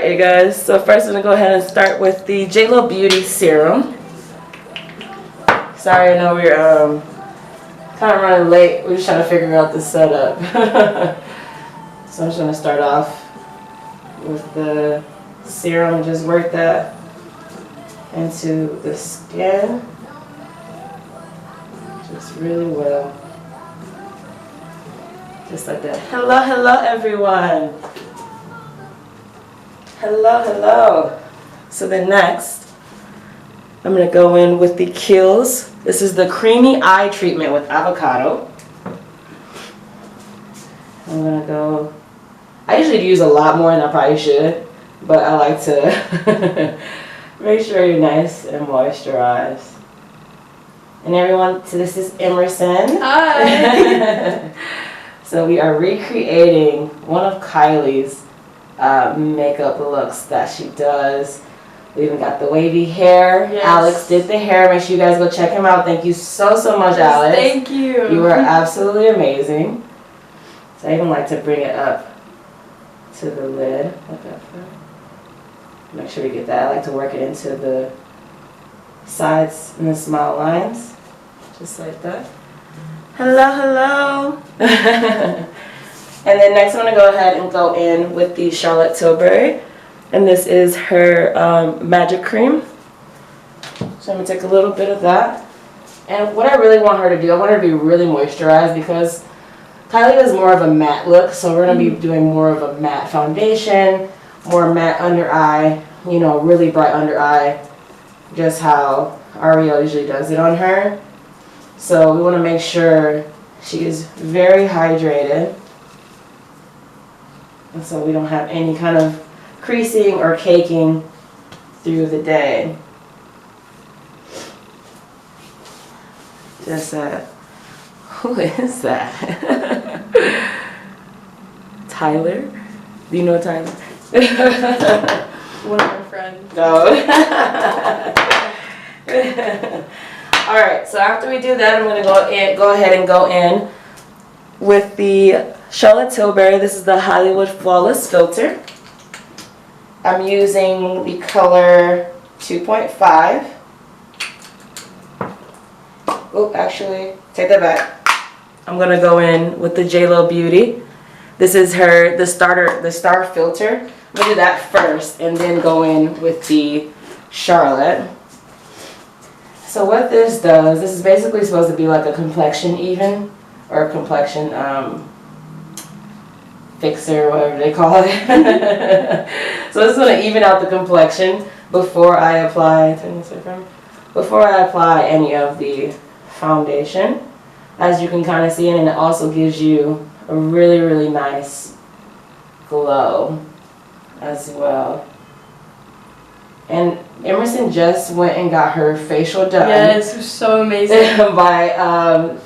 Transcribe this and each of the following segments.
Alright, you guys. So first I'm going to go ahead and start with the Jlo Beauty Serum. Sorry, I know we're kind of running late. We're just trying to figure out the setup. So I'm just going to start off with the serum and just work that into the skin just really well. Just like that. Hello, hello everyone. Hello, hello. So then next, I'm going to go in with the Kiehls. This is the creamy eye treatment with avocado. I'm going to go, I usually use a lot more than I probably should, but I like to make sure you're nice and moisturized. And everyone, so this is Emerson. Hi. So we are recreating one of Kylie's makeup looks that she does. We even got the wavy hair. Yes. Alex did the hair. Make sure you guys go check him out. Thank you so much, Alex. Thank you. You were absolutely amazing. So I even like to bring it up to the lid. Make sure you get that. I like to work it into the sides and the smile lines. Just like that. Hello, hello. And then next I'm going to go ahead and go in with the Charlotte Tilbury. And this is her magic cream. So I'm going to take a little bit of that. And what I really want her to do, I want her to be really moisturized because Kylie does more of a matte look. So we're going to be doing more of a matte foundation, more matte under eye, you know, really bright under eye. Just how Ariel usually does it on her. So we want to make sure she is very hydrated. And so we don't have any kind of creasing or caking through the day. Just who is that? Tyler? Do you know Tyler? One of my friends. No. Alright, so after we do that, I'm going to go ahead and go in with the Charlotte Tilbury. This is the Hollywood Flawless Filter. I'm using the color 2.5. Oh, actually, take that back. I'm going to go in with the Jlo Beauty. This is the Star Filter. I'm going to do that first and then go in with the Charlotte. So what this does, this is basically supposed to be like a complexion even, or a complexion fixer, whatever they call it. So this is going to even out the complexion before I apply any of the foundation. As you can kind of see, and it also gives you a really nice glow as well. And Emerson just went and got her facial done. Yes, it was so amazing. By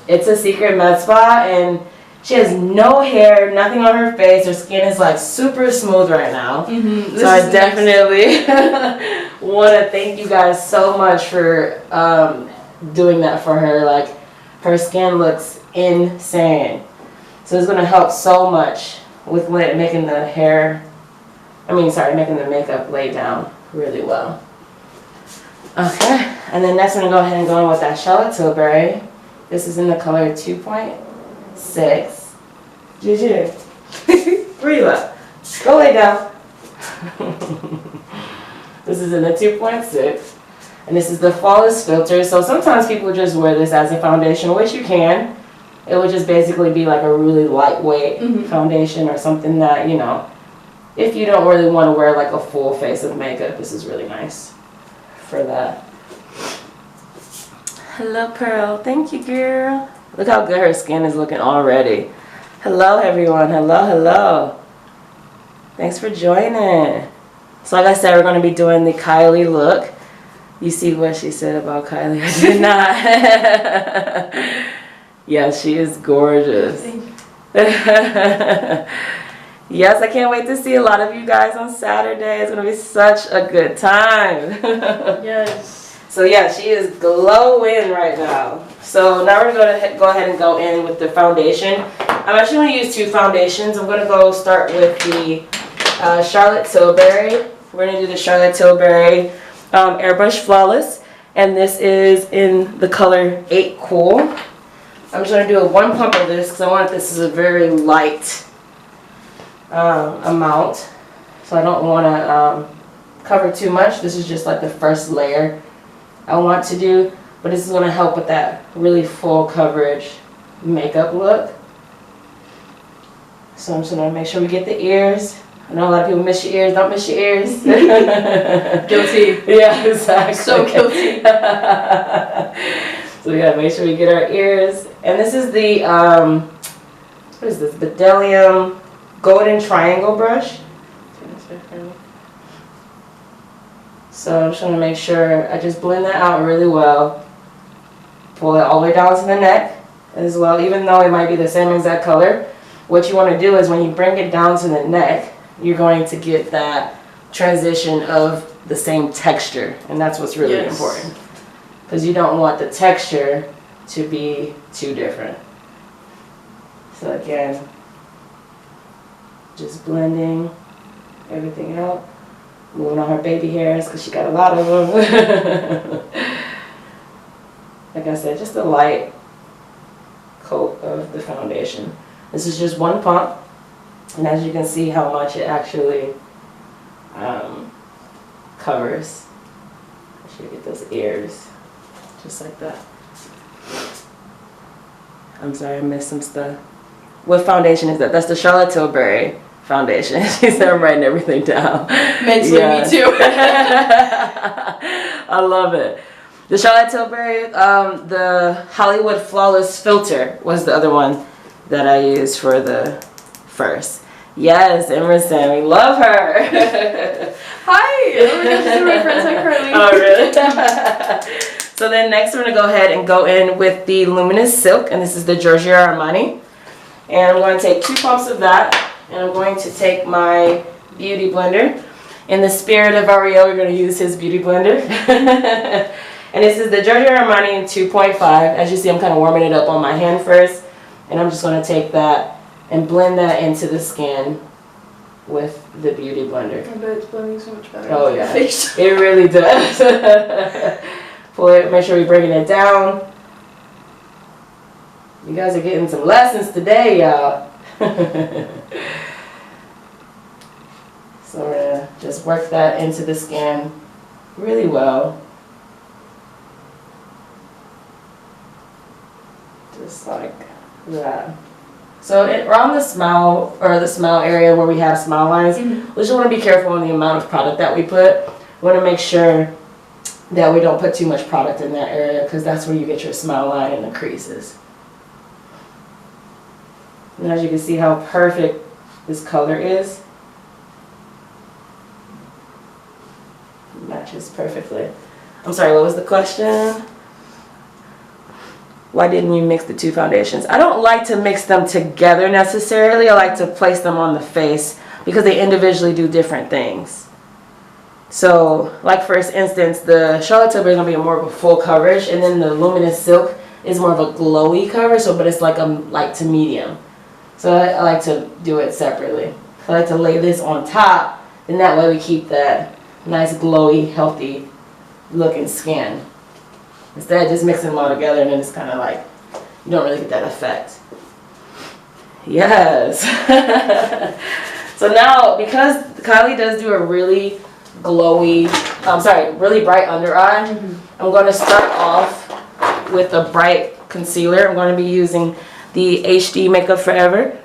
It's a Secret Med Spa, and she has no hair, nothing on her face. Her skin is like super smooth right now. So I definitely want to thank you guys so much for doing that for her. Like, her skin looks insane. So it's going to help so much with making the making the makeup lay down really well. Okay, and then next I'm going to go ahead and go in with that Charlotte Tilbury. This is in the color 2.6. Juju, where you at? Go lay down. This is in the 2.6. And this is the Flawless Filter. So sometimes people just wear this as a foundation, which you can. It would just basically be like a really lightweight foundation or something that, you know, if you don't really want to wear like a full face of makeup, this is really nice for that. Hello, Pearl. Thank you, girl. Look how good her skin is looking already. Hello, everyone. Hello, hello. Thanks for joining. So like I said, we're going to be doing the Kylie look. You see what she said about Kylie? I did not. Yeah, she is gorgeous. Yes, I can't wait to see a lot of you guys on Saturday. It's going to be such a good time. Yes. So yeah, she is glowing right now. So now we're going to go ahead and go in with the foundation. I'm actually going to use two foundations. I'm going to start with the Charlotte Tilbury. We're going to do the Charlotte Tilbury Airbrush Flawless. And this is in the color 8 Cool. I'm just going to do a 1 pump of this because I want this is a very light amount. So I don't want to cover too much. This is just like the first layer I want to do. But this is going to help with that really full coverage makeup look. So I'm just going to make sure we get the ears. I know a lot of people miss your ears. Don't miss your ears. Guilty. Yeah, exactly. So guilty. So we gotta make sure we get our ears. And this is the, what is this? Bedellium Golden Triangle Brush. So I'm just gonna make sure I just blend that out really well. Pull it all the way down to the neck as well, even though it might be the same exact color. What you wanna do is when you bring it down to the neck, you're going to get that transition of the same texture. And that's what's really important. Because you don't want the texture to be too different. So again, just blending everything out. Moving on her baby hairs because she got a lot of them. Like I said, just a light coat of the foundation. This is just 1 pump. And as you can see how much it actually covers. I should get those ears. Just like that. I'm sorry, I missed some stuff. What foundation is that? That's the Charlotte Tilbury foundation. She said I'm writing everything down. Mentally, me too. I love it. The Charlotte Tilbury, the Hollywood Flawless Filter was the other one that I used for the first. Yes, Emerson, we love her. Hi! This is my friend, hi Carly. Oh, really? So then next we're going to go ahead and go in with the Luminous Silk, and this is the Giorgio Armani. And I'm going to take 2 pumps of that, and I'm going to take my beauty blender. In the spirit of Ariel, we're going to use his beauty blender. And this is the Giorgio Armani in 2.5. As you see, I'm kind of warming it up on my hand first, and I'm just going to take that and blend that into the skin with the beauty blender. I bet it's blending so much better. Oh yeah, it really does. Pull it, make sure we're bringing it down. You guys are getting some lessons today, y'all. So we're gonna just work that into the skin really well. Just like that. So around the smile, or the smile area where we have smile lines, we just want to be careful on the amount of product that we put. We want to make sure that we don't put too much product in that area because that's where you get your smile line and the creases. And as you can see how perfect this color is. It matches perfectly. I'm sorry, what was the question? Why didn't you mix the 2 foundations? I don't like to mix them together necessarily. I like to place them on the face because they individually do different things. So, like for instance, the Charlotte Tilbury is going to be more of a full coverage, and then the Luminous Silk is more of a glowy cover, but it's like a light to medium. So I like to do it separately. I like to lay this on top, and that way we keep that nice glowy, healthy looking skin. Instead of just mixing them all together and then it's kind of like, you don't really get that effect. Yes. So now, because Kylie does do a really glowy, really bright under eye, I'm going to start off with a bright concealer. I'm going to be using the HD Makeup Forever.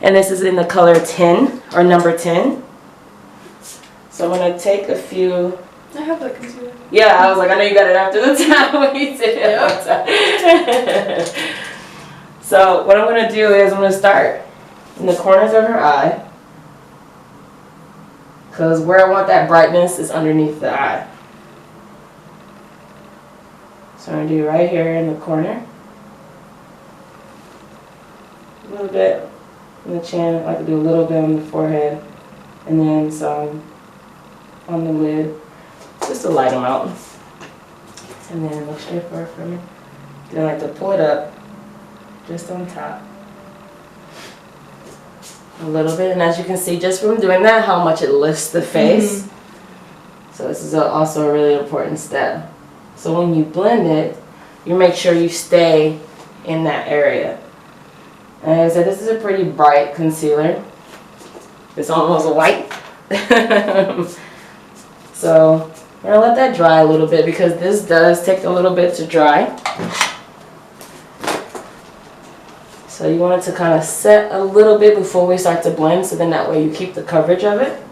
And this is in the color 10, or number 10. So I'm going to take a few... I have that concealer. Yeah, I was like, I know you got it after the time when you did it. Yep. So what I'm going to do is I'm going to start in the corners of her eye. Because where I want that brightness is underneath the eye. So I'm going to do right here in the corner. A little bit on the chin. I like to do a little bit on the forehead. And then some on the lid. Just to light them out. And then look straight forward for me. Then I like to pull it up just on top. a little bit, and as you can see just from doing that how much it lifts the face. So this is also a really important step. So when you blend it, you make sure you stay in that area. And like I said, this is a pretty bright concealer. It's almost white. So I'm gonna let that dry a little bit because this does take a little bit to dry. So you want it to kind of set a little bit before we start to blend, so then that way you keep the coverage of it.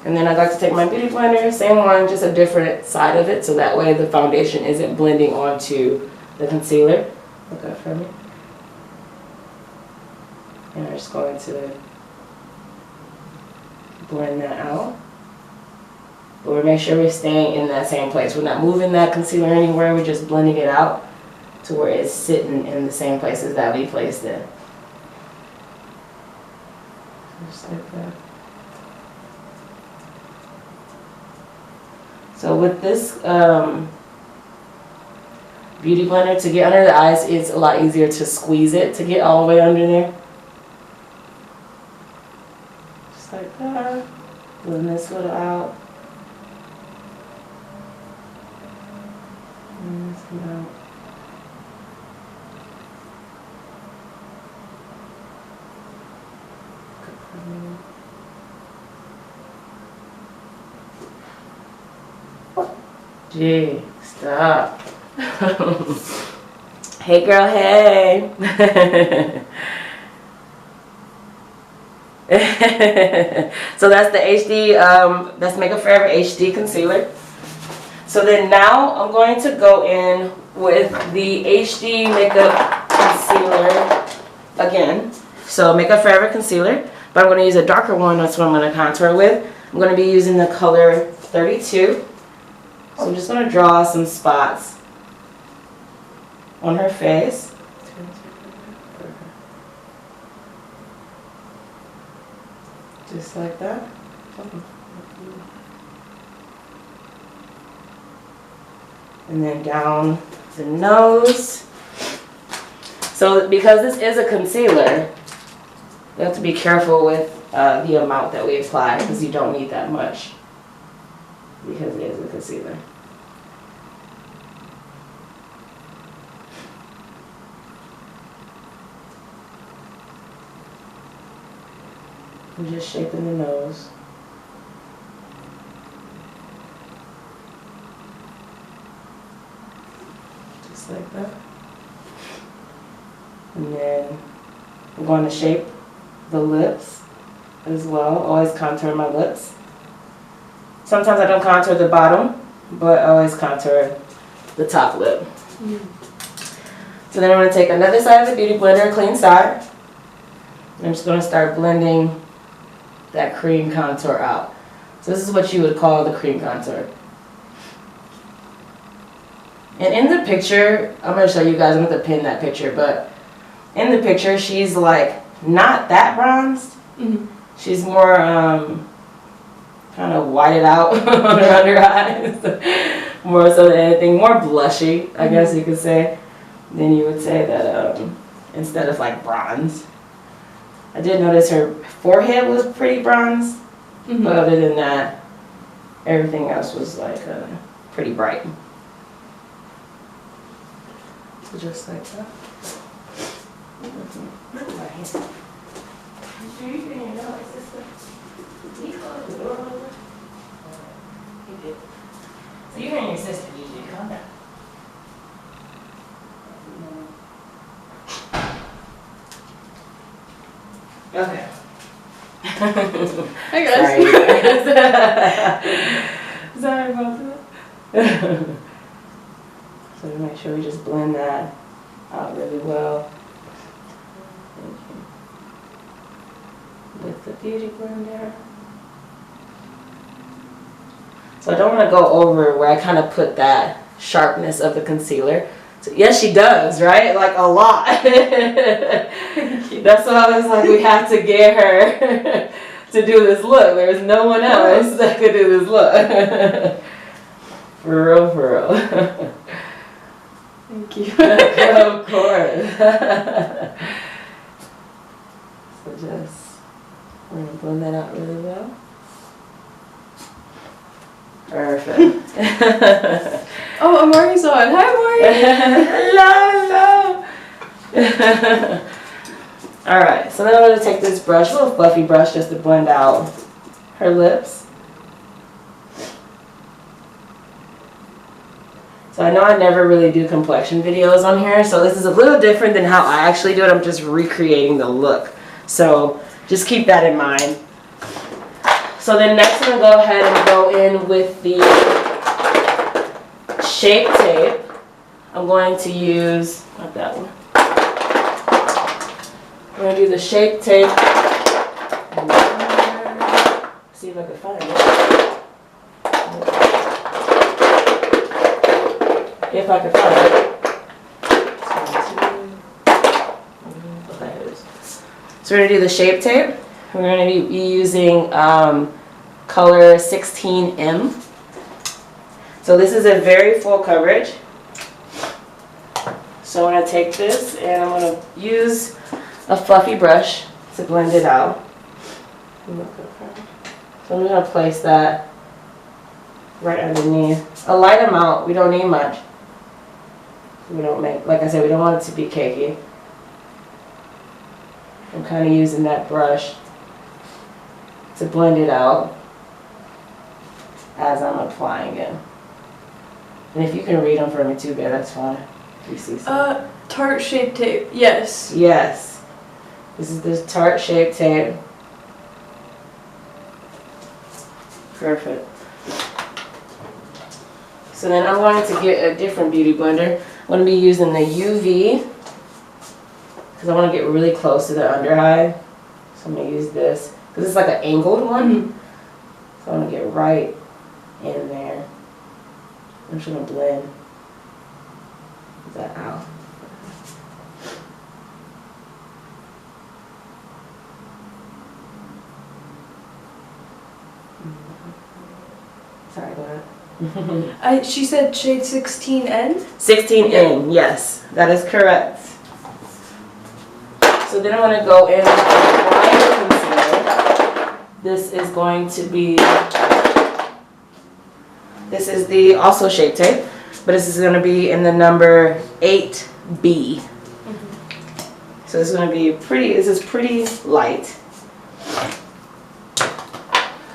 And then I like to take my beauty blender, same one, just a different side of it, so that way the foundation isn't blending onto the concealer. Look up for me. And I'm just going to blend that out. But we make sure we're staying in that same place. We're not moving that concealer anywhere, we're just blending it out to where it's sitting in the same places that we placed it. Just like that. So with this beauty blender, to get under the eyes, it's a lot easier to squeeze it to get all the way under there. Just like that. Blend this little out. And this one out. Gee, stop. Hey girl, hey. So that's the HD, that's Makeup Forever HD concealer. So then now I'm going to go in with the HD Makeup Concealer again. So Makeup Forever concealer, but I'm going to use a darker one. That's what I'm going to contour with. I'm going to be using the color 32. So I'm just going to draw some spots on her face. Just like that. And then down the nose. So because this is a concealer, you have to be careful with the amount that we apply because you don't need that much because it is a concealer. I'm just shaping the nose. Just like that. And then I'm going to shape the lips as well. Always contour my lips. Sometimes I don't contour the bottom, but I always contour the top lip. So then I'm going to take another side of the beauty blender, a clean side. And I'm just going to start blending that cream contour out. So this is what you would call the cream contour. And in the picture, I'm going to show you guys, I'm going to pin that picture, but in the picture she's like not that bronzed. She's more kind of whited out on her under eyes. More so than anything, more blushy, I guess you could say. Then you would say that instead of like bronze. I did notice her forehead was pretty bronze, but other than that, everything else was like pretty bright. So just like that. So you and your sister usually come down. Okay. Hi guys. Sorry about that. So we make sure we just blend that out really well. With the beauty blender. So I don't want to go over where I kind of put that sharpness of the concealer. So yes, she does, right? Like a lot. That's why I was like, we have to get her to do this look. There's no one else that could do this look. For real, for real. Thank you. Of course. So just, we're gonna blend that out really well. Perfect. Oh, Amari's on. Hi, Amari. Hello. Alright, so then I'm going to take this brush, a little fluffy brush, just to blend out her lips. So I know I never really do complexion videos on here, so this is a little different than how I actually do it. I'm just recreating the look. So just keep that in mind. So then next I'm going to go ahead and go in with the Shape Tape. I'm going to use, not that one. I'm going to do the Shape Tape. See if I can find it. If I can find it. Okay, it is. So we're going to do the Shape Tape. We're going to be using color 16M. So this is a very full coverage. So I'm going to take this and I'm going to use a fluffy brush to blend it out. So I'm just going to place that right underneath. A light amount, we don't need much. We don't make, like I said, we don't want it to be cakey. I'm kind of using that brush to blend it out as I'm applying it. And if you can read them for me too, babe, that's fine. You see something. Tarte Shape Tape. Yes. Yes. This is the Tarte Shape Tape. Perfect. So then I'm going to get a different beauty blender. I'm going to be using the UV because I want to get really close to the under eye. So I'm going to use this because it's like an angled one. Mm-hmm. So I'm going to get right in there. I'm just going to blend that out. Sorry, go ahead. She said shade 16N? 16N, yes, that is correct. So then I'm going to go in with the concealer. This is going to be, this is the also Shape Tape, but this is going to be in the number 8B. Mm-hmm. So this is going to be pretty, this is pretty light.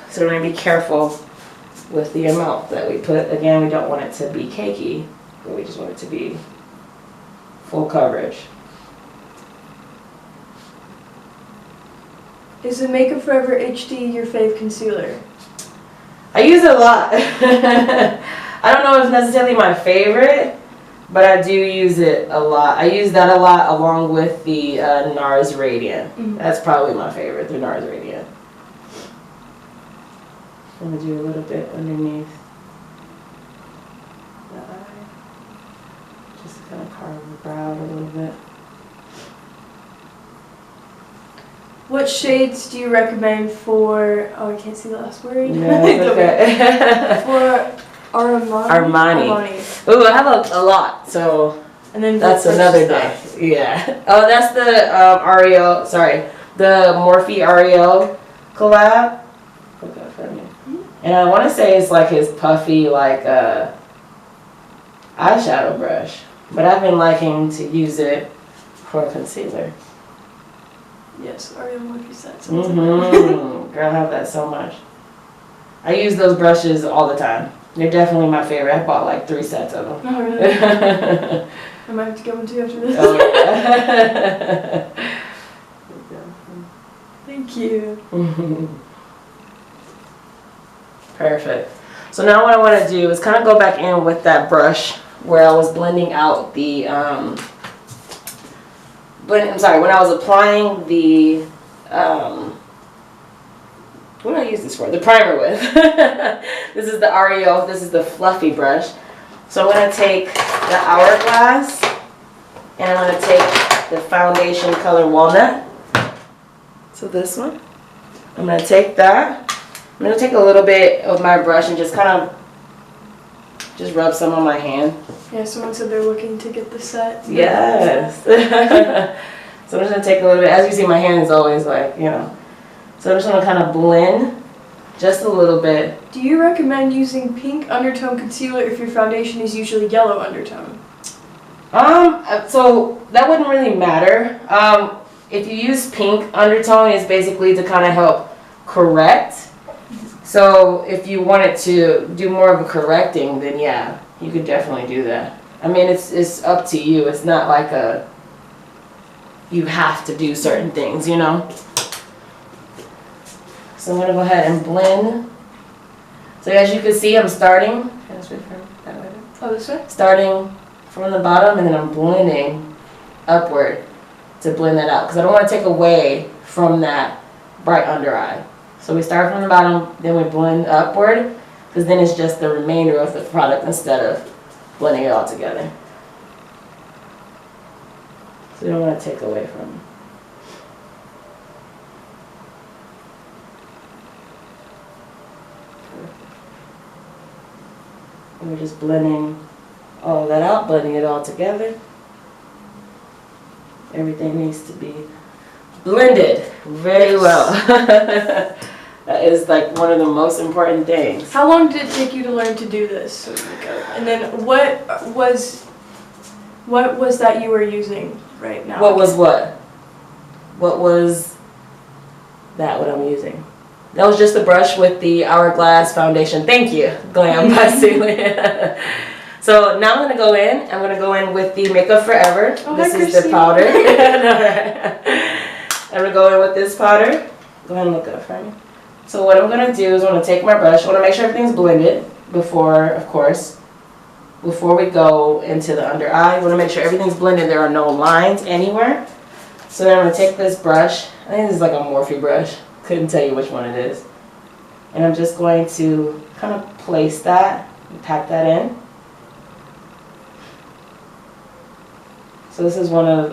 So we're going to be careful with the amount that we put. Again, we don't want it to be cakey, but we just want it to be full coverage. Is the Makeup Forever HD your fave concealer? I use it a lot. I don't know if it's necessarily my favorite, but I do use it a lot. I use that a lot along with the NARS Radiant. Mm-hmm. That's probably my favorite, the NARS Radiant. I'm going to do a little bit underneath the eye. Just to kind of carve the brow a little bit. What shades do you recommend for, oh, I can't see the last word. No, okay. For Armani. Ooh, I have a lot, so and then that's another day. Yeah. Oh, that's the Ariel, sorry, the Morphe Ariel collab. Put that for me. And I want to say it's like his puffy, like eyeshadow brush, but I've been liking to use it for concealer. Yes, Ariel Morphe sets. Mm-hmm. Girl, I have that so much. I use those brushes all the time. They're definitely my favorite. I bought like 3 sets of them. Oh, really? I might have to get one too after this. Oh, yeah. Thank you. Perfect. So now what I want to do is kind of go back in with that brush where I was blending out the, when I was applying the, what do I use this for? The primer with. This is the Ariel, this is the fluffy brush. So I'm going to take the Hourglass and I'm going to take the foundation color Walnut. So this one. I'm going to take that. I'm going to take a little bit of my brush and just kind of just rub some on my hand. Yeah, someone said they're looking to get the set. Yes. So I'm just gonna take a little bit. As you see, my hand is always like, you know. So I'm just gonna kind of blend just a little bit. Do you recommend using pink undertone concealer if your foundation is usually yellow undertone? So that wouldn't really matter. If you use pink undertone, it's basically to kind of help correct. So if you wanted to do more of a correcting, then yeah, you could definitely do that. I mean, it's up to you. It's not like you have to do certain things, you know? So I'm gonna go ahead and blend. So as you can see, I'm starting. Oh, this way? Starting from the bottom, and then I'm blending upward to blend that out, because I don't want to take away from that bright under eye. So we start from the bottom, then we blend upward, because then it's just the remainder of the product instead of blending it all together. So we don't want to take away from it. And we're just blending all of that out, blending it all together. Everything needs to be blended very well. That is like one of the most important things. How long did it take you to learn to do this? And then what was that you were using right now? What was what? What was that what I'm using? That was just the brush with the Hourglass foundation. Thank you, Glam by Celia. So now I'm going to go in. I'm going to go in with the Makeup Forever. Oh, this hi, is the powder. I'm going to go in with this powder. Go ahead and look up for me. So what I'm going to do is I'm going to take my brush. I want to make sure everything's blended before, of course, before we go into the under eye. I want to make sure everything's blended. There are no lines anywhere. So then I'm going to take this brush. I think this is like a Morphe brush. Couldn't tell you which one it is. And I'm just going to kind of place that and pack that in. So this is one of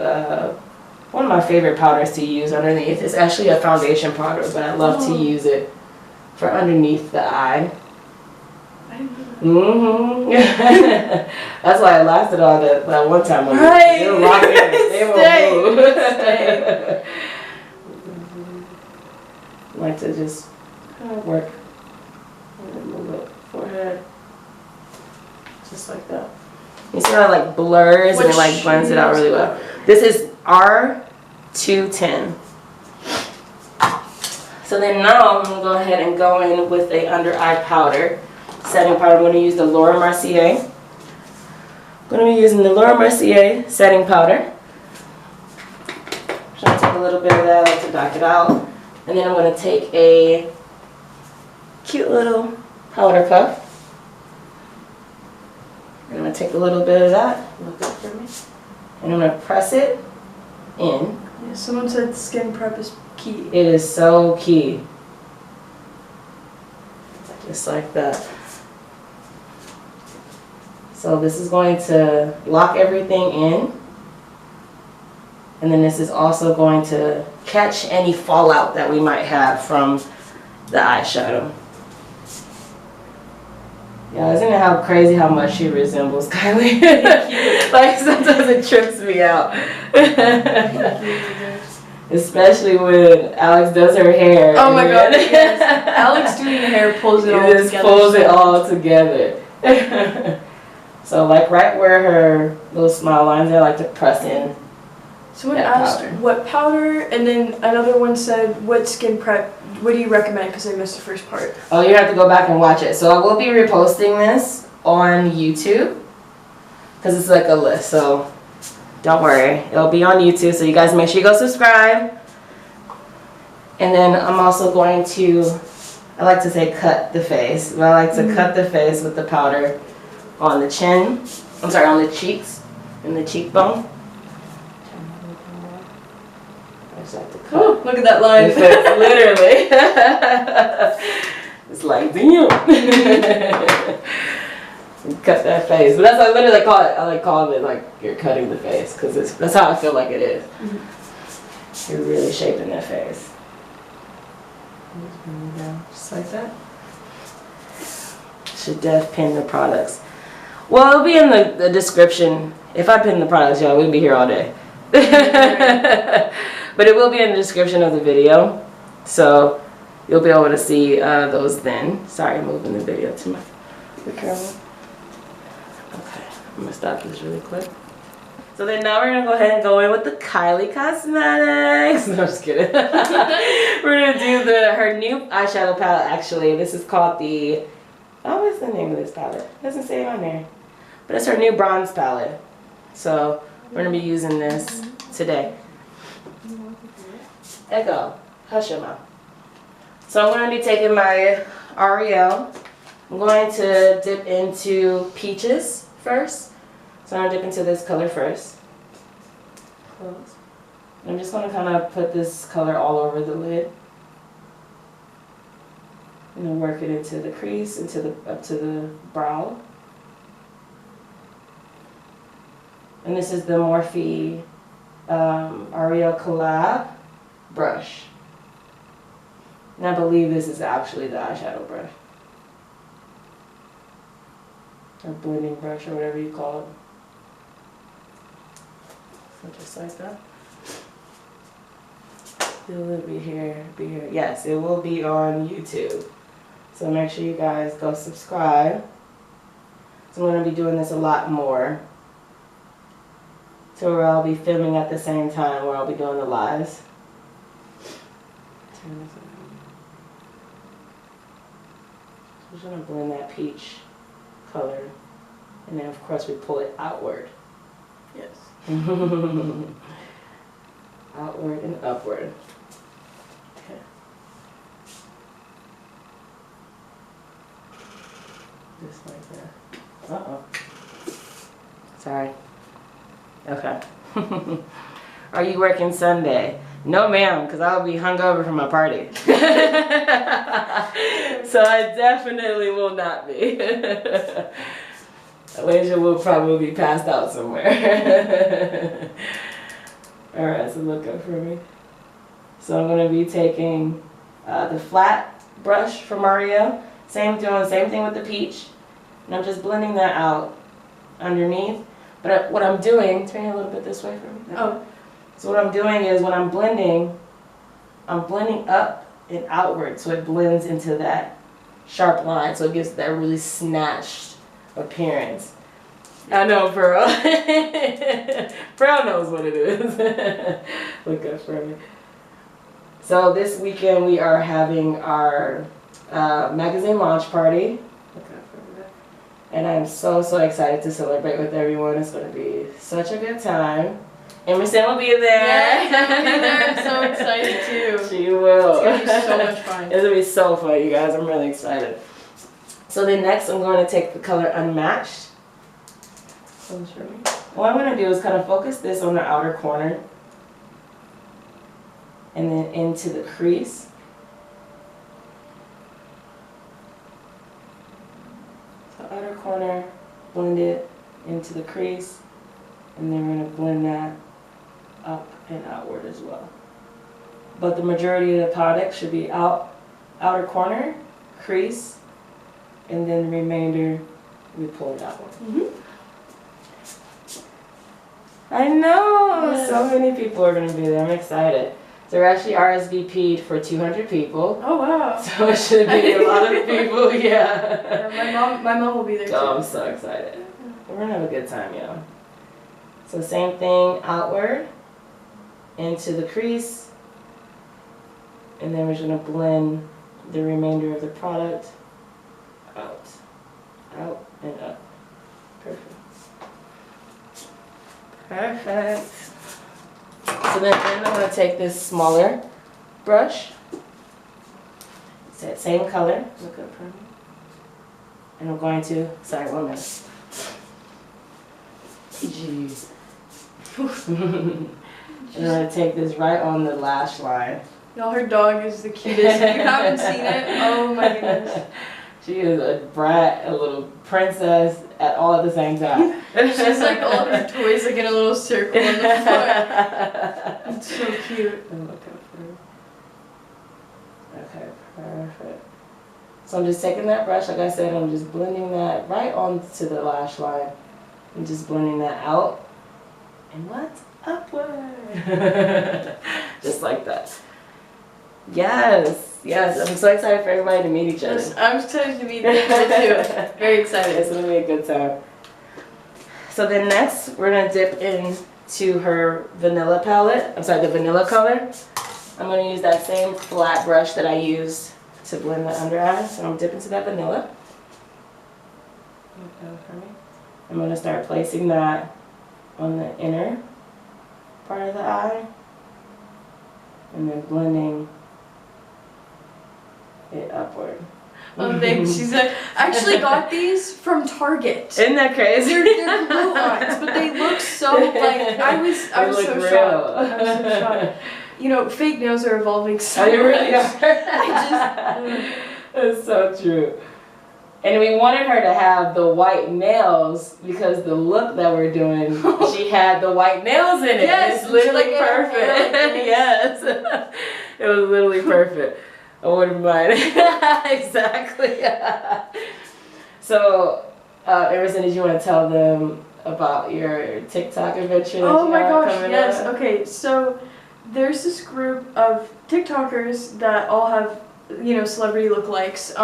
my favorite powders to use underneath. It's actually a foundation powder, but I love to use it for underneath the eye. Mm-hmm. That's why it lasted all that one time. Right. They were locked in. They won't move. I like to just kind of work and move it forehead, just like that. You see how it like blurs and it like blends it out really well. This is R210. So then now I'm going to go ahead and go in with a under eye powder, setting powder. I'm going to use the Laura Mercier. I'm going to be using the Laura Mercier setting powder. I'm going to take a little bit of that, I like to back it out. And then I'm going to take a cute little powder puff. I'm going to take a little bit of that, look up for me, and I'm going to press it in. Yeah, someone said skin prep is key. It is so key. Just like that. So this is going to lock everything in. And then this is also going to catch any fallout that we might have from the eyeshadow. Yeah, isn't it how crazy how much she resembles Kylie? Like sometimes it trips me out. Especially when Alex does her hair. Oh my god, yes. Alex doing the hair pulls it all together. Just pulls it all together. So like right where her little smile lines are, I like to press in. Someone asked what powder, and then another one said what skin prep, what do you recommend, because I missed the first part. Oh, you have to go back and watch it. So I will be reposting this on YouTube, because it's like a list, so don't worry. It'll be on YouTube, so you guys make sure you go subscribe. And then I'm also going to, I like to say cut the face, but I like to cut the face with the powder on the chin, I'm sorry, on the cheeks, and the cheekbone. Oh, look at that line. Literally. It's like, damn. Cut that face. But that's what I literally call it. I like calling it like you're cutting the face, because that's how I feel like it is. Mm-hmm. You're really shaping that face. Just like that. Should def pin the products Well, it'll be in the description. If I pin the products, y'all, we'd be here all day. But it will be in the description of the video. So you'll be able to see those then. Sorry, I'm moving the video to the camera. Okay, I'm going to stop this really quick. So then now we're going to go ahead and go in with the Kylie Cosmetics. No, I'm just kidding. We're going to do her new eyeshadow palette, actually. This is called the... Oh, what's the name of this palette? It doesn't say it on there. But it's her new bronze palette. So we're going to be using this today. Echo, hush your mouth. So I'm going to be taking my Ariel. I'm going to dip into Peaches first. So I'm going to dip into this color first. Close. I'm just going to kind of put this color all over the lid. And then work it into the crease, up to the brow. And this is the Morphe Ariel Collab brush. And I believe this is actually the eyeshadow brush. Or blending brush, or whatever you call it. So just like that. Will it be here? Be here? Yes, it will be on YouTube. So make sure you guys go subscribe. So I'm going to be doing this a lot more. So where I'll be filming at the same time where I'll be doing the lives. Turn this around. So I'm just going to blend that peach color. And then of course we pull it outward. Yes. Outward and upward. Okay. Just like that. Uh-oh. Sorry. Okay. Are you working Sunday? No, ma'am, because I'll be hungover from my party. So I definitely will not be. Alasia will probably be passed out somewhere. Alright, so look up for me. So I'm going to be taking the flat brush from Mario. Same thing with the peach. And I'm just blending that out underneath. But what I'm doing, turn it a little bit this way for me. Oh. So what I'm doing is when I'm blending up and outward so it blends into that sharp line. So it gives that really snatched appearance. I know, Pearl. Pearl knows what it is. Look up for me. So this weekend we are having our magazine launch party. Look up for me. And I'm so excited to celebrate with everyone. It's going to be such a good time. Emerson will be there. Yes, I'll be there. I'm so excited too. She will. It's going to be so much fun. It's going to be so fun, you guys. I'm really excited. So then next I'm going to take the color Unmatched. What I'm going to do is kind of focus this on the outer corner and then into the crease. So outer corner, blend it into the crease, and then we're going to blend that up and outward as well. But the majority of the product should be outer corner, crease, and then the remainder we pull it outward. Mm-hmm. I know! Yes. So many people are going to be there. I'm excited. So we're actually RSVP'd for 200 people. Oh, wow. So it should be a lot of people, yeah. My mom will be there too. Oh, I'm so excited. We're going to have a good time, y'all. So same thing, outward, into the crease, and then we're just going to blend the remainder of the product out and up. Perfect. Perfect. So then I'm going to take this smaller brush. It's that same color. Look up for me. And I'm going to, sorry, 1 minute. Jeez. I'm going to take this right on the lash line. Y'all, her dog is the cutest. If you haven't seen it, oh my goodness. She is a brat, a little princess, all at the same time. She's like all of her toys like in a little circle on the floor. It's so cute. Okay, perfect. So I'm just taking that brush, like I said, I'm just blending that right onto the lash line. And just blending that out. And what's upward? Just like that. Yes, yes. I'm so excited for everybody to meet each other. Yes, I'm excited to meet people too. Very excited. It's gonna be a good time. So then next, we're gonna dip into her vanilla palette. I'm sorry, the vanilla color. I'm gonna use that same flat brush that I used to blend the under eye. So I'm dipping into that vanilla. I'm gonna start placing that on the inner part of the eye, and then blending it upward. Oh, thanks. She's like, I actually got these from Target. Isn't that crazy? They're glue ons, but they look so like I was so shocked. I was so shocked. You know, fake nails are evolving so They really much. are. It's so true. And we wanted her to have the white nails because the look that we're doing, she had the white nails in it. Yes, it's literally like perfect. Yes. It was literally perfect. I wouldn't mind. Exactly. So, Emerson, did you want to tell them about your TikTok adventure? That Oh you my got gosh, coming yes. up? Okay, so there's this group of TikTokers that all have, you know, celebrity lookalikes.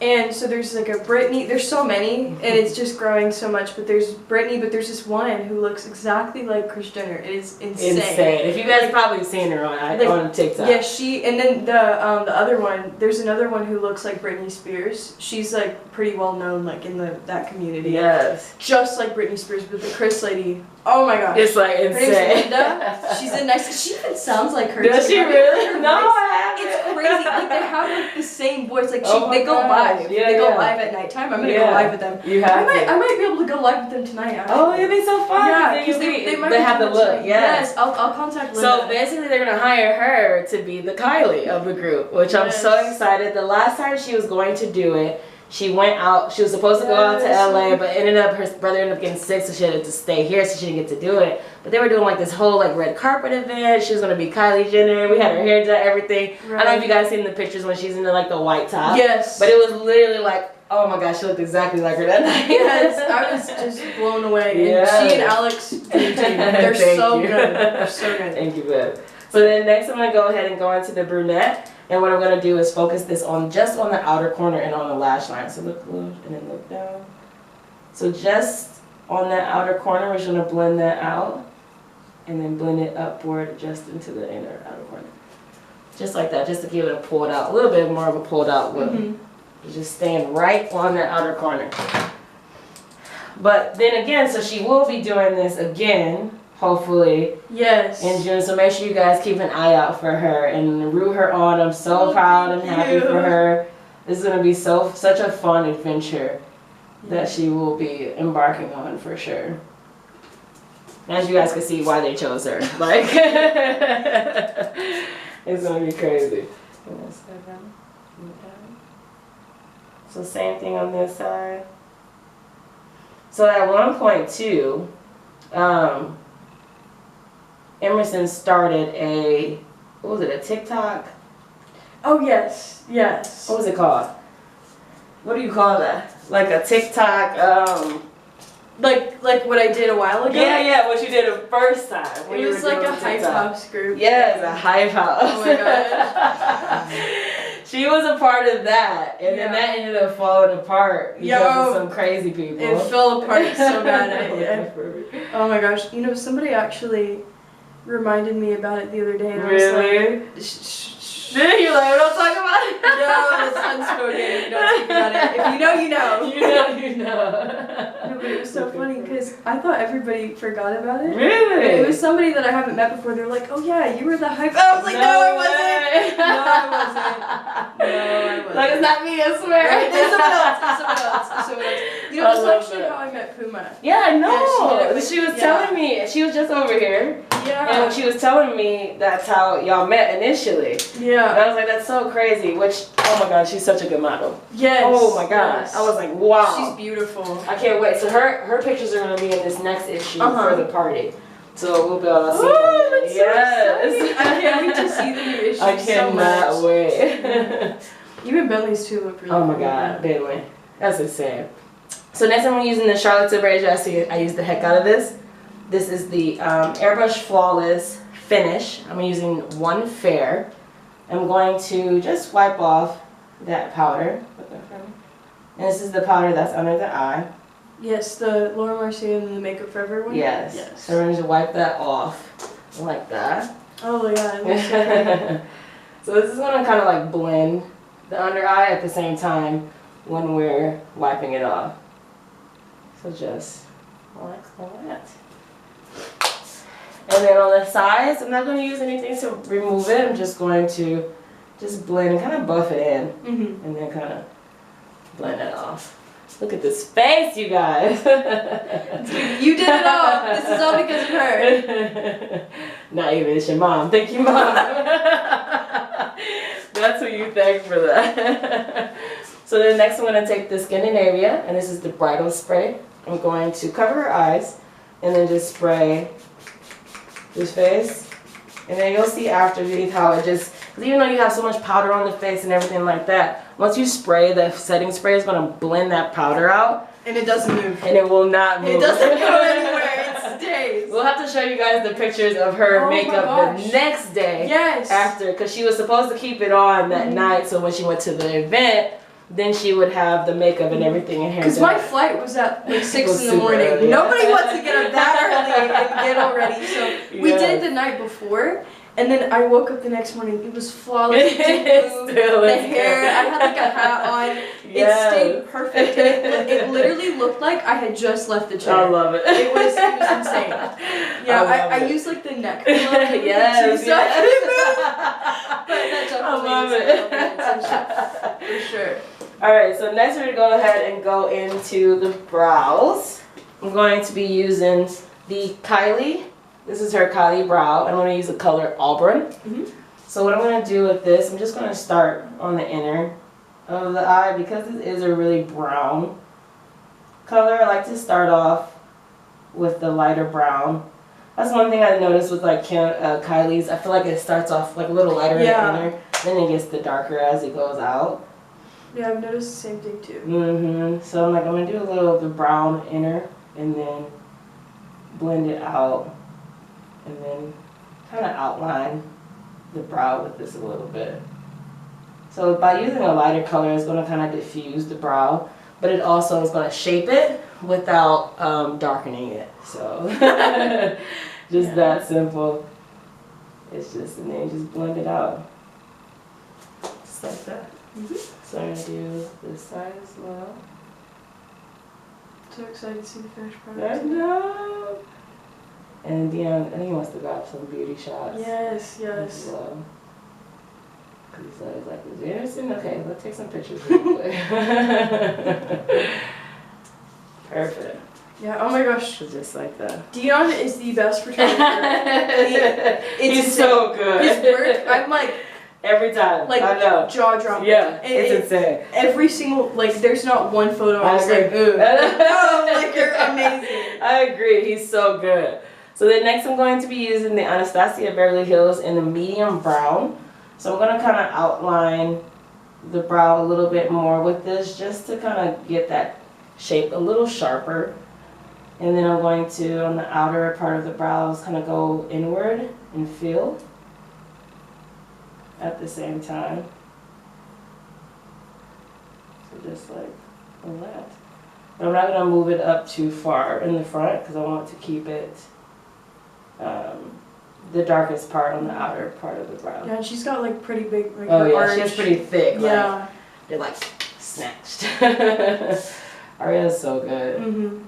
And so there's like a Britney, there's so many, and it's just growing so much, but there's Britney, but there's this one who looks exactly like Kris Jenner. It is insane. Insane. If you guys probably seen her on TikTok. Yeah, and then the other one, there's another one who looks like Britney Spears. She's like pretty well known like in that community. Yes. Just like Britney Spears, but the Kris lady, oh my gosh. It's like Her name's insane. Linda. She's a nice, she even sounds like her. Does too. she Have you heard really? her No, voice? I haven't. It's crazy. Like they have like the same voice. Like Oh my they go gosh. live. Yeah, They go yeah. live at nighttime. I'm gonna Yeah. go live with them. You have to. I might be able to go live with them tonight. Actually. Oh, it'd be so fun. Yeah, because they might have the be look. tonight. Yes. Yes, I'll contact Linda. So basically, they're gonna hire her to be the Kylie of the group, which I'm so Yes. excited. The last time she was going to do it, she went out. She was supposed to go out to Yes. LA, but her brother ended up getting sick, so she had to stay here, so she didn't get to do it. But they were doing like this whole like red carpet event. She was gonna be Kylie Jenner. We had her hair done, everything. I don't know if you guys seen the pictures when she's in the, like the white top. Yes. But it was literally like, oh my gosh, she looked exactly like her that night. Yes, I was just blown away. And Yes. she and Alex, they're Thank so you. good. They're so good. Thank you, babe. So then next I'm going to go ahead and go into the brunette. And what I'm going to do is focus this on just on the outer corner and on the lash line. So look and then look down. So just on that outer corner, we're just going to blend that out. And then blend it upward just into the inner outer corner. Just like that, just to give it a pulled out, a little bit more of a pulled out look. Just staying right on that outer corner. But then again, so she will be doing this again, hopefully, Yes. in June. So make sure you guys keep an eye out for her and root her on. I'm so proud and happy for her. This is going to be such a fun adventure that she will be embarking on for sure. As you guys can see why they chose her. Like, it's going to be crazy. So same thing on this side. So at one point too, Emerson started what was it, a TikTok? Oh yes, yes. What was it called? What do you call that? Like a TikTok, Like what I did a while ago? yeah, what you did the first time. when It you was were like doing a hype TikTok. house group. Yes, a hype house. Oh my god. She was a part of that, and then Yeah. that ended up falling apart because of some crazy people. It fell apart so bad. Oh my gosh. You know, somebody actually reminded me about it the other day, and I was Really? like, shh. You're like, don't talk about it. No, it's unspoken. Don't speak about it. If you know, you know. You know. No, but it was so funny because I thought everybody forgot about it. Really? It was somebody that I haven't met before. They were like, "Oh yeah, you were the hype." I was like, "No, I wasn't. No, I wasn't. No, I wasn't." Like, it's not me, I swear. Right? There's someone else. There's someone else. There's someone else. You know, I that's love actually that. how I met Puma. Yeah, I know. Yeah, she was yeah. telling me, she was just over here, Yeah. and she was telling me that's how y'all met initially. And Yeah. I was like, that's so crazy, which, oh my god, she's such a good model. Yes. Oh my god. Yes. I was like, wow. She's beautiful. I can't wait. So her pictures are going to be in this next issue for the party. So we'll be able to see Oh, them. that's so exciting. I can't wait to see the new issue. I cannot so much. wait. Even Bentley's too look really Oh my cool. god, Baddie. That's insane. So next I'm using the Charlotte Tilbury. I use the heck out of this. This is the Airbrush Flawless Finish. I'm using one fair. I'm going to just wipe off that powder. And this is the powder that's under the eye. Yes, the Laura Mercier and the Makeup Forever one? Yes. So we're going to wipe that off like that. Oh yeah, it looks so pretty. So this is going to kind of like blend the under eye at the same time when we're wiping it off. So just like that. And then on the sides, I'm not going to use anything to remove it. I'm just going to just blend and kind of buff it in. Mm-hmm. And then kind of blend it off. Look at this face, you guys. You did it all. This is all because of her. Not even, it's your mom. Thank you, Mom. That's who you thank for that. So then next I'm going to take the Skindinavia, and this is the bridal spray. I'm going to cover her eyes and then just spray this face. And then you'll see afterwards how it just, because even though you have so much powder on the face and everything like that, once you spray, the setting spray is going to blend that powder out. And it doesn't move. And it will not move. It doesn't go anywhere. It stays. We'll have to show you guys the pictures of her makeup the next day. Yes. After, because she was supposed to keep it on that night, so when she went to the event, then she would have the makeup and everything in hair. Because my flight was at like 6 in the morning. Early, yeah. Nobody wants to get up that early and get all ready. So we did the night before. And then I woke up the next morning. It was flawless. It didn't move. The hair, I had like a hat on. Yes. It stayed perfect. And it literally looked like I had just left the chair. I love it. It was insane. Yeah, I used like the neck pillow. Yes. So I couldn't move. But that definitely for sure. Alright, so next we're going to go ahead and go into the brows. I'm going to be using the Kylie. This is her Kylie brow. I'm going to use the color Auburn. Mm-hmm. So what I'm going to do with this, I'm just going to start on the inner of the eye because this is a really brown color. I like to start off with the lighter brown. That's one thing I noticed with like Kylie's. I feel like it starts off like a little lighter in the inner, then it gets the darker as it goes out. Yeah, I've noticed the same thing too. Mm-hmm. So I'm going to do a little of the brown inner and then blend it out. And then kind of outline the brow with this a little bit. So by using a lighter color, it's going to kind of diffuse the brow, but it also is going to shape it without darkening it. So just that simple. It's just, and then just blend it out. Just like that. Mm-hmm. So I'm going to do this side as well. So excited to see the finished I product. know. And Dion, I think he wants to grab some beauty shots. Yes, yes. As well. Because he's like, is Emerson? Okay, let's take some pictures real quick. Perfect. Yeah, oh my gosh. So just like that. Dion is the best photographer. He's so good. His work, I'm like, every time. like, I know. jaw dropping. Yeah, it's insane. Every single, like, there's not one photo I was like, ooh. No, like, you're amazing. I agree. He's so good. So then next I'm going to be using the Anastasia Beverly Hills in the medium brown. So I'm going to kind of outline the brow a little bit more with this just to kind of get that shape a little sharper. And then I'm going to, on the outer part of the brows, kind of go inward and fill at the same time. So just like that. But I'm not going to move it up too far in the front because I want to keep it the darkest part on the outer part of the brow. Yeah, and she's got like pretty big, like, oh her yeah, arch. she has pretty thick. Yeah. Like, they're like snatched. Aria's so good. Mm-hmm.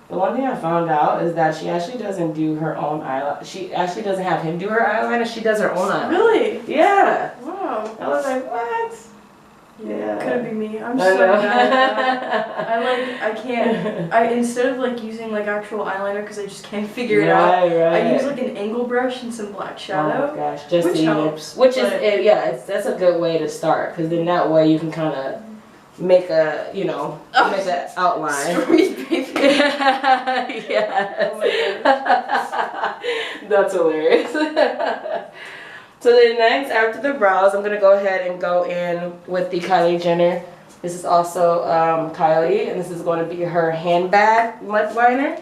The one thing I found out is that she actually doesn't do her own eyeliner. She actually doesn't have him do her eyeliner. She does her own eyeliner. Really? Yeah. Wow. I was like, what? Yeah. Couldn't be me. I'm so bad at that. I can't. Instead of like using like actual eyeliner because I just can't figure it out. Right. I use like an angle brush and some black shadow. Oh my gosh, just which helps. Which is that's a good way to start because then that way you can kind of make a make an outline. Stormy baby. Yes. Oh my gosh. That's hilarious. So then next, after the brows, I'm going to go ahead and go in with the Kylie Jenner. This is also Kylie, and this is going to be her handbag lip liner.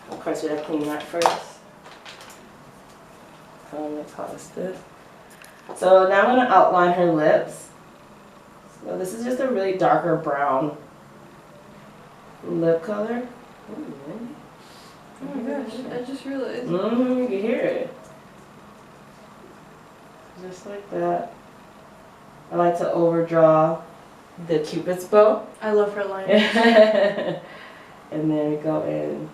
Of course, we have to clean that first. Let's close this. So now I'm going to outline her lips. So this is just a really darker brown lip color. Ooh, Oh my gosh, I just realized. You can hear it. Just like that. I like to overdraw the Cupid's bow. I love her line. And then we go in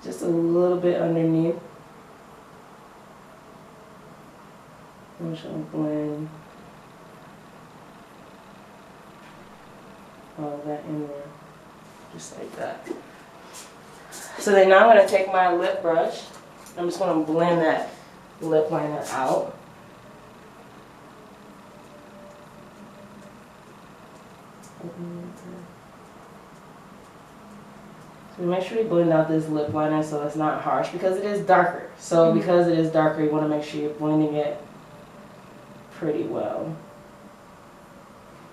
just a little bit underneath. I'm just gonna blend all of that in there, just like that. So then now I'm gonna take my lip brush. I'm just gonna blend that lip liner out. So make sure you blend out this lip liner so it's not harsh because it is darker. So because it is darker, you want to make sure you're blending it pretty well.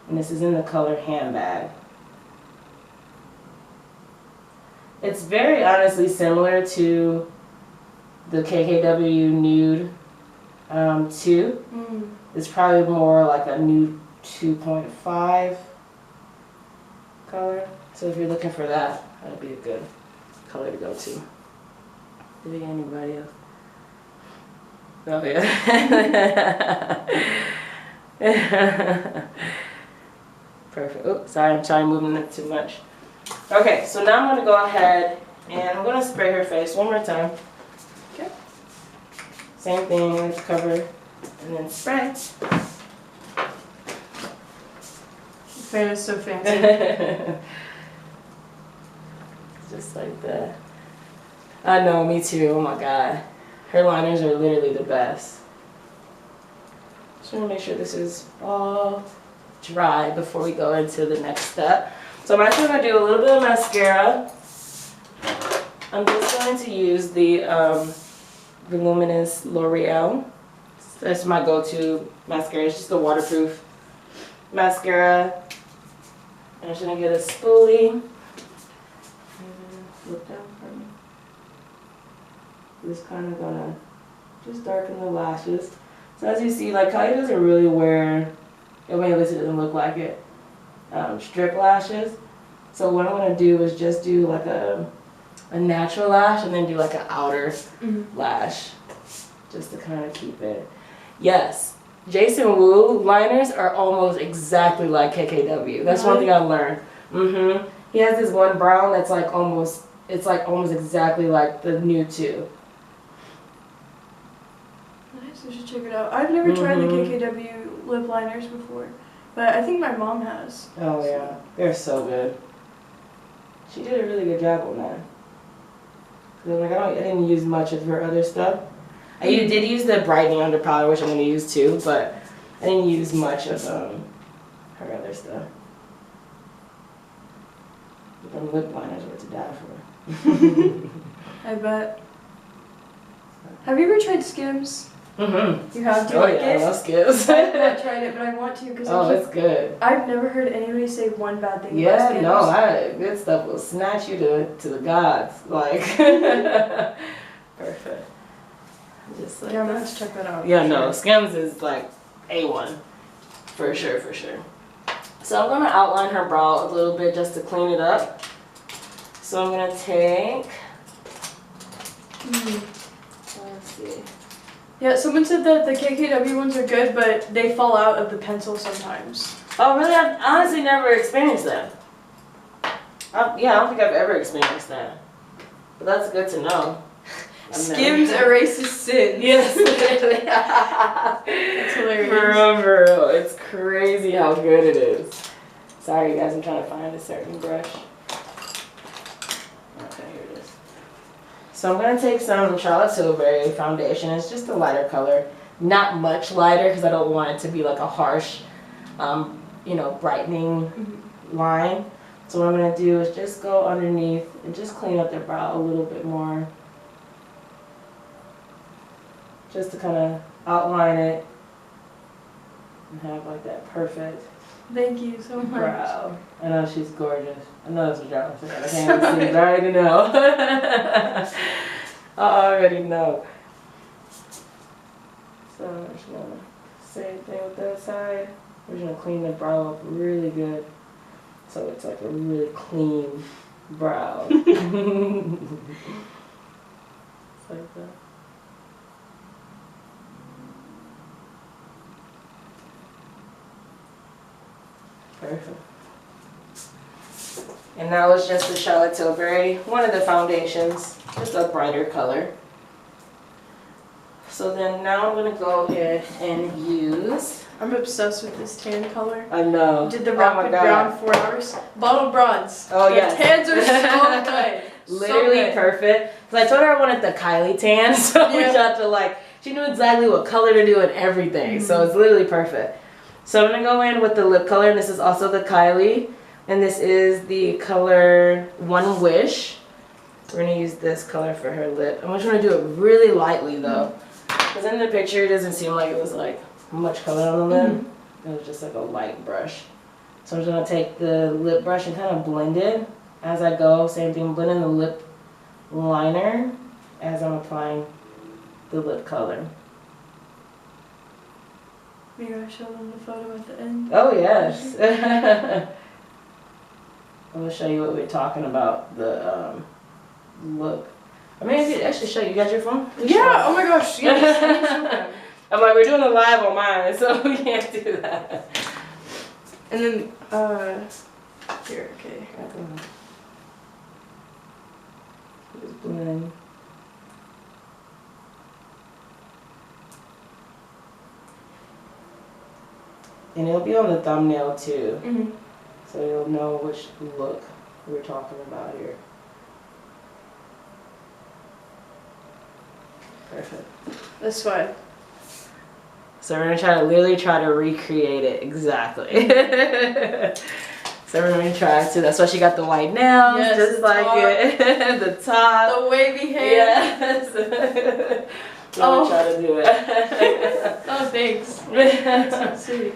And this is in the color Handbag. It's very honestly similar to the KKW Nude 2. It's probably more like a Nude 2.5 color. So if you're looking for that, that'd be a good color to go to. Did we get anybody else? Oh yeah. Perfect. Oh, sorry, I'm trying moving it too much. Okay, so now I'm gonna go ahead and I'm gonna spray her face one more time. Okay. Same thing, let's cover and then spray. Fan is so fancy. Just like that. I know, me too. Oh my god. Her liners are literally the best. Just want to make sure this is all dry before we go into the next step. So I'm actually going to do a little bit of mascara. I'm just going to use the luminous L'Oreal. That's my go-to mascara. It's just a waterproof mascara. I'm just going to get a spoolie. Flip down for me. Just kind of gonna just darken the lashes. So as you see, like Kylie doesn't really wear, I mean, at least it doesn't look like it, strip lashes. So what I'm gonna do is just do like a natural lash and then do like an outer lash, just to kind of keep it. Yes, Jason Wu liners are almost exactly like KKW. That's one thing I learned. He has this one brown that's like almost, it's like almost exactly like the Nude 2. Nice, I should check it out. I've never tried the KKW lip liners before, but I think my mom has. Oh yeah, they're so good. She did a really good job on that. Cause I'm like, I didn't use much of her other stuff. I did use the brightening under powder, which I'm gonna use too, but I didn't use much of her other stuff. The lip liners were to die for. I bet. Have you ever tried Skims? You have? Do you like yeah, it? I love Skims. I've not tried it, but I want to because it's good. I've never heard anybody say one bad thing about Skims. No, good stuff will snatch you to the gods. Like, perfect. Just like I'm gonna have to check that out. Yeah, no, Skims is like A1. For sure, for sure. So I'm gonna outline her brow a little bit just to clean it up. So I'm gonna take, let's see. Yeah, someone said that the KKW ones are good, but they fall out of the pencil sometimes. Oh really? I've honestly never experienced that. I don't think I've ever experienced that. But that's good to know. Skims erases sin. Yes, literally. That's hilarious. For real. It's crazy how good it is. Sorry, you guys, I'm trying to find a certain brush. Okay, here it is. So I'm going to take some Charlotte Tilbury foundation. It's just a lighter color. Not much lighter because I don't want it to be like a harsh, brightening line. So what I'm going to do is just go underneath and just clean up the brow a little bit more. just to kind of outline it and have like that perfect Thank you so much. brow. I know she's gorgeous. I know that's what y'all saying. I can't even see it. I already know. I already know. So I'm just gonna same thing with that side. We're just gonna clean the brow up really good, so it's like a really clean brow. Just like that. Perfect. And that was just the Charlotte Tilbury, one of the foundations, just a brighter color. So then now I'm gonna go ahead and use. I'm obsessed with this tan color. I know. Did the Oh my rapid God. brown 4 hours. Bottle bronze. Oh The yes. tans are so good. Literally So good. perfect. Cause I told her I wanted the Kylie tan, so we Yeah. got to like. She knew exactly what color to do and everything, so it's literally perfect. So I'm gonna go in with the lip color, and this is also the Kylie, and this is the color One Wish. We're gonna use this color for her lip. I'm just gonna do it really lightly though, because in the picture it doesn't seem like it was like much color on the lip. It was just like a light brush. So I'm just gonna take the lip brush and kind of blend it as I go. Same thing, blending the lip liner as I'm applying the lip color. Maybe I'll show them the photo at the end. Oh yes. I'm gonna show you what we're talking about. The look. I mean, I could actually show you. You got your phone? Yeah. Oh my gosh. Yes. I'm like, we're doing a live on mine, so we can't do that. And then here. Okay. Just blend. And it'll be on the thumbnail too, so you'll know which look we're talking about here. Perfect. This way. So we're gonna literally try to recreate it exactly. So we're gonna try to. That's why she got the white nails, Yes, just the like top. it. The top. The wavy hair. Yes. We're gonna try to do it. Oh, thanks. That's so sweet.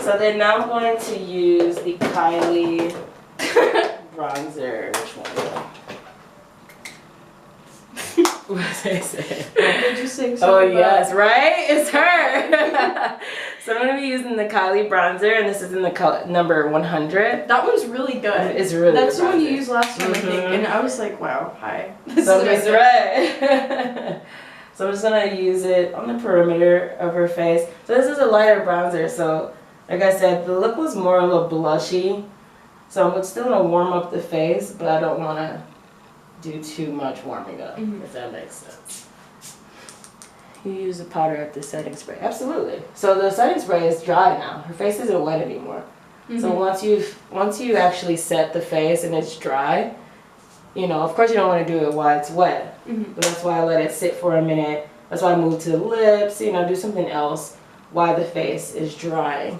So then now I'm going to use the Kylie bronzer. Which one? What did I say? Did you sing Oh something yes, right? It's her. So I'm going to be using the Kylie bronzer, and this is in the color number 100. That one's really good. It's really That's good the one you bronzer. used last time, I think, and I was like, wow, hi. So it's right. So I'm just gonna use it on the perimeter of her face. So this is a lighter bronzer. So like I said, the look was more of a blushy. So I'm still gonna warm up the face, but I don't wanna do too much warming up, if that makes sense. You use the powder at the setting spray. Absolutely. So the setting spray is dry now. Her face isn't wet anymore. So once you actually set the face and it's dry, you know, of course you don't want to do it while it's wet. But that's why I let it sit for a minute. That's why I moved to the lips, you know, do something else while the face is drying.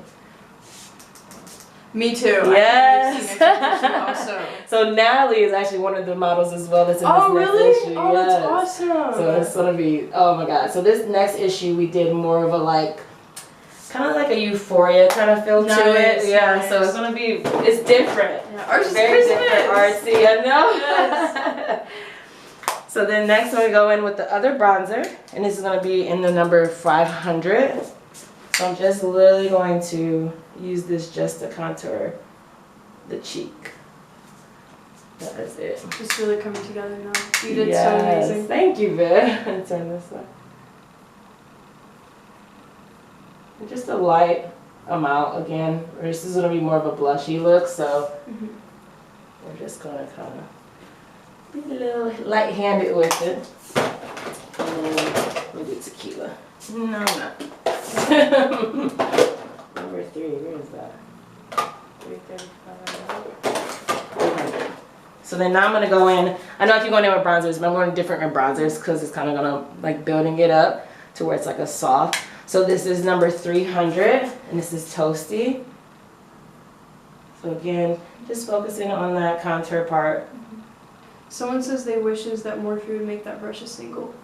Me too. Yes. Also. So Natalie is actually one of the models as well that's in this Oh, next really? issue. Oh, Yes. that's awesome. So it's gonna be, oh my god. So this next issue we did more of a like, kind of like a euphoria kind of feel to it. Yeah, nice. so it's gonna be, it's different. Yeah, ours is Very Christmas. different, artsy, I know. Yes. So then next I'm gonna go in with the other bronzer, and this is gonna be in the number 500. So I'm just literally going to use this just to contour the cheek. That is it. It's really coming together now. You did so Yes, amazing. thank you, Viv. Turn this way. And just a light amount again. This is gonna be more of a blushy look, so we're just gonna kind of be a little light-handed with it. And then we'll do tequila. No, I'm not. Number 3, where is that? 335. So then now I'm gonna go in. I know I keep going in with bronzers, but I'm going different with bronzers because it's kind of gonna like building it up to where it's like a soft. So this is number 300, and this is Toasty. So again, just focusing on that contour part. Someone says they wishes that Morphe would make that brush a single.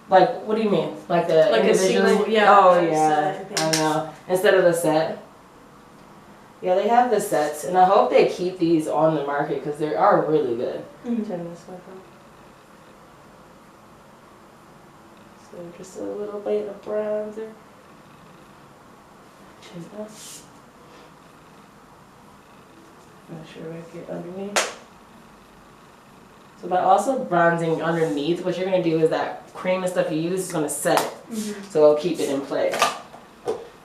Like, what do you mean? Like the Like a individually? single, yeah. Oh set, yeah, think. I know. Instead of the set. Yeah, they have the sets, and I hope they keep these on the market because they are really good. Mhm. Turn this way from. So just a little bit of bronzer. Chin up. Make sure I get underneath. So by also bronzing underneath, what you're gonna do is that cream and stuff you use is gonna set it. Mhm. So it'll keep it in place.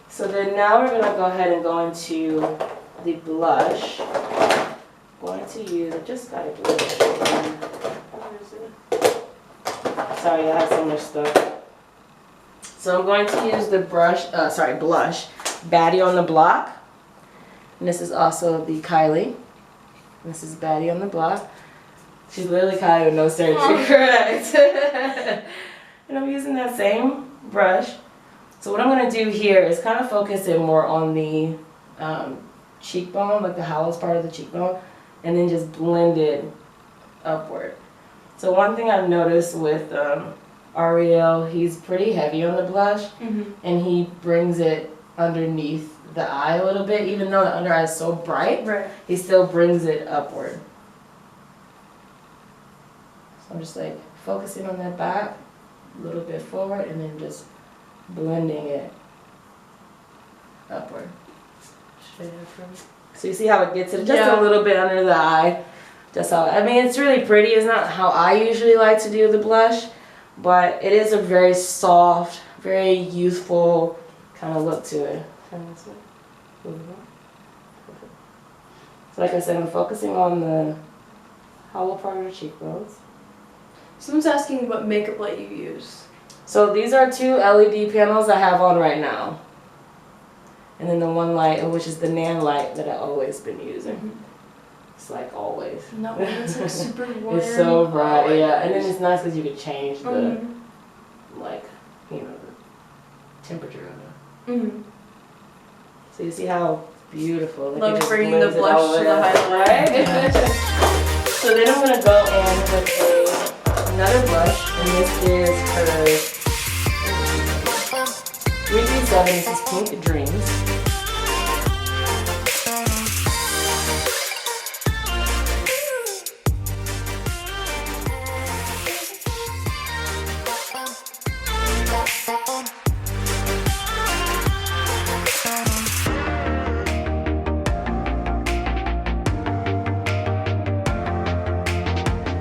So then now we're gonna go ahead and go into the blush. I'm going to use, I just got a blush. Where is it? Sorry, I have so much stuff. So I'm going to use the blush, Baddie on the Block. And this is also the Kylie. This is Baddie on the Block. She's literally Kylie with no surgery, correct? And I'm using that same brush. So what I'm going to do here is kind of focus it more on the cheekbone, like the hollow part of the cheekbone, and then just blend it upward. So one thing I've noticed with Ariel, he's pretty heavy on the blush, Mhm. and he brings it underneath the eye a little bit. Even though the under eye is so bright, Right. he still brings it upward. So I'm just like focusing on that back, a little bit forward, and then just blending it upward. So you see how it gets it just Yeah. a little bit under the eye. Just how, I mean, it's really pretty. It's not how I usually like to do the blush, but it is a very soft, very youthful kind of look to it. So like I said, I'm focusing on the hollow part of the cheekbones. Someone's asking what makeup light you use. So these are 2 LED panels I have on right now. And then the one light, which is the Nan light that I've always been using. It's like always. And that one is like super warm. It's so bright, Oh, yeah. And then it's nice because you can change the, Mhm. like, you know, the temperature of it. Mhm. So you see how beautiful. Like, Love it just bringing the blends it blush all to way the up, highlight. right? So then I'm gonna go in with another blush, and this is her 337. This is Pink Dreams.